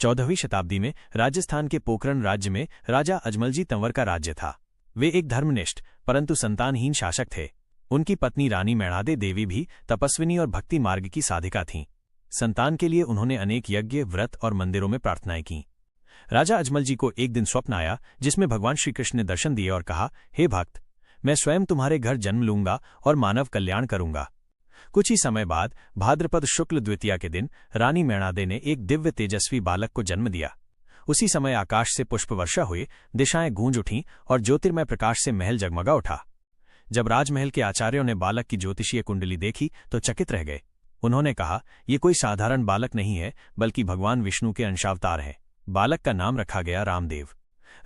14वीं शताब्दी में राजस्थान के पोखरण राज्य में राजा अजमलजी तंवर का राज्य था। वे एक धर्मनिष्ठ परंतु संतानहीन शासक थे। उनकी पत्नी रानी मैणादे देवी भी तपस्विनी और भक्ति मार्ग की साधिका थीं। संतान के लिए उन्होंने अनेक यज्ञ, व्रत और मंदिरों में प्रार्थनाएं की। राजा अजमलजी को एक दिन स्वप्न आया जिसमें भगवान श्रीकृष्ण ने दर्शन दिए और कहा, हे भक्त, मैं स्वयं तुम्हारे घर जन्म लूंगा और मानव कल्याण करूंगा। कुछ ही समय बाद भाद्रपद शुक्ल द्वितीया के दिन रानी मैणादे ने एक दिव्य तेजस्वी बालक को जन्म दिया। उसी समय आकाश से पुष्प वर्षा हुई, दिशाएं गूंज उठीं और ज्योतिर्मय प्रकाश से महल जगमगा उठा। जब राजमहल के आचार्यों ने बालक की ज्योतिषीय कुंडली देखी तो चकित रह गए। उन्होंने कहा, ये कोई साधारण बालक नहीं है बल्कि भगवान विष्णु के अंशावतार हैं। बालक का नाम रखा गया रामदेव।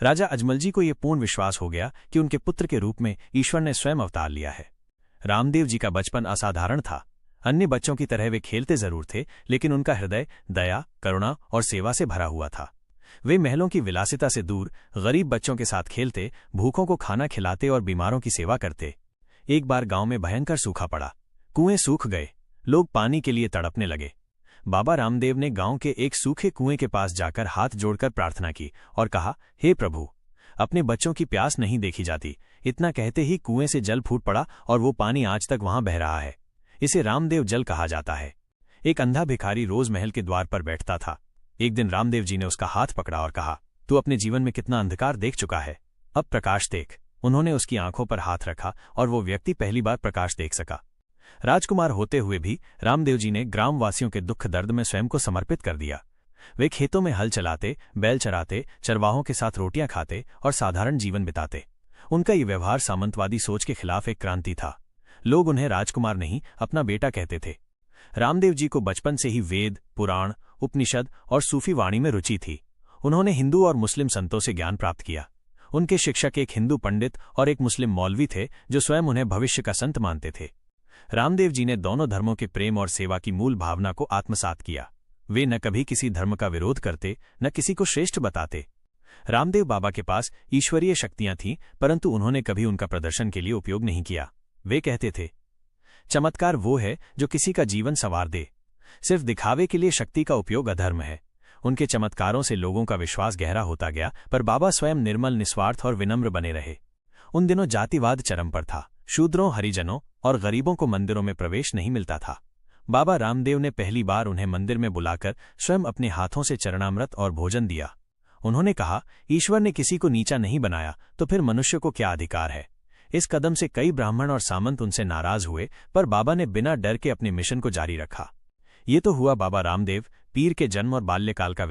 राजा अजमलजी को यह पूर्ण विश्वास हो गया कि उनके पुत्र के रूप में ईश्वर ने स्वयं अवतार लिया है। रामदेव जी का बचपन असाधारण था। अन्य बच्चों की तरह वे खेलते जरूर थे, लेकिन उनका हृदय दया, करुणा और सेवा से भरा हुआ था। वे महलों की विलासिता से दूर गरीब बच्चों के साथ खेलते, भूखों को खाना खिलाते और बीमारों की सेवा करते। एक बार गांव में भयंकर सूखा पड़ा। कुएं सूख गए। लोग पानी के लिए तड़पने लगे। बाबा रामदेव ने गांव के एक सूखे कुएं के पास जाकर हाथ जोड़कर प्रार्थना की और कहा, हे प्रभु, अपने बच्चों की प्यास नहीं देखी जाती। इतना कहते ही कुएं से जल फूट पड़ा और वो पानी आज तक वहां बह रहा है। इसे रामदेव जल कहा जाता है। एक अंधा भिखारी रोज महल के द्वार पर बैठता था। एक दिन रामदेव जी ने उसका हाथ पकड़ा और कहा, तू अपने जीवन में कितना अंधकार देख चुका है, अब प्रकाश देख। उन्होंने उसकी आंखों पर हाथ रखा और वो व्यक्ति पहली बार प्रकाश देख सका। राजकुमार होते हुए भी रामदेव जी ने ग्रामवासियों के दुख दर्द में स्वयं को समर्पित कर दिया। वे खेतों में हल चलाते, बैल चराते, चरवाहों के साथ रोटियां खाते और साधारण जीवन बिताते। उनका ये व्यवहार सामंतवादी सोच के खिलाफ एक क्रांति था। लोग उन्हें राजकुमार नहीं, अपना बेटा कहते थे। रामदेव जी को बचपन से ही वेद, पुराण, उपनिषद और सूफी वाणी में रुचि थी। उन्होंने हिंदू और मुस्लिम संतों से ज्ञान प्राप्त किया। उनके शिक्षक एक हिंदू पंडित और एक मुस्लिम मौलवी थे जो स्वयं उन्हें भविष्य का संत मानते थे। रामदेव जी ने दोनों धर्मों के प्रेम और सेवा की मूल भावना को आत्मसात किया। वे न कभी किसी धर्म का विरोध करते, न किसी को श्रेष्ठ बताते। रामदेव बाबा के पास ईश्वरीय शक्तियां थीं, परंतु उन्होंने कभी उनका प्रदर्शन के लिए उपयोग नहीं किया। वे कहते थे, चमत्कार वो है जो किसी का जीवन संवार दे। सिर्फ दिखावे के लिए शक्ति का उपयोग अधर्म है। उनके चमत्कारों से लोगों का विश्वास गहरा होता गया, पर बाबा स्वयं निर्मल, निस्वार्थ और विनम्र बने रहे। उन दिनों जातिवाद चरम पर था। शूद्रों, हरिजनों और गरीबों को मंदिरों में प्रवेश नहीं मिलता था। बाबा रामदेव ने पहली बार उन्हें मंदिर में बुलाकर स्वयं अपने हाथों से चरणामृत और भोजन दिया। उन्होंने कहा, ईश्वर ने किसी को नीचा नहीं बनाया तो फिर मनुष्य को क्या अधिकार है। इस कदम से कई ब्राह्मण और सामंत उनसे नाराज हुए, पर बाबा ने बिना डर के अपने मिशन को जारी रखा। ये तो हुआ बाबा रामदेव पीर के जन्म और बाल्यकाल का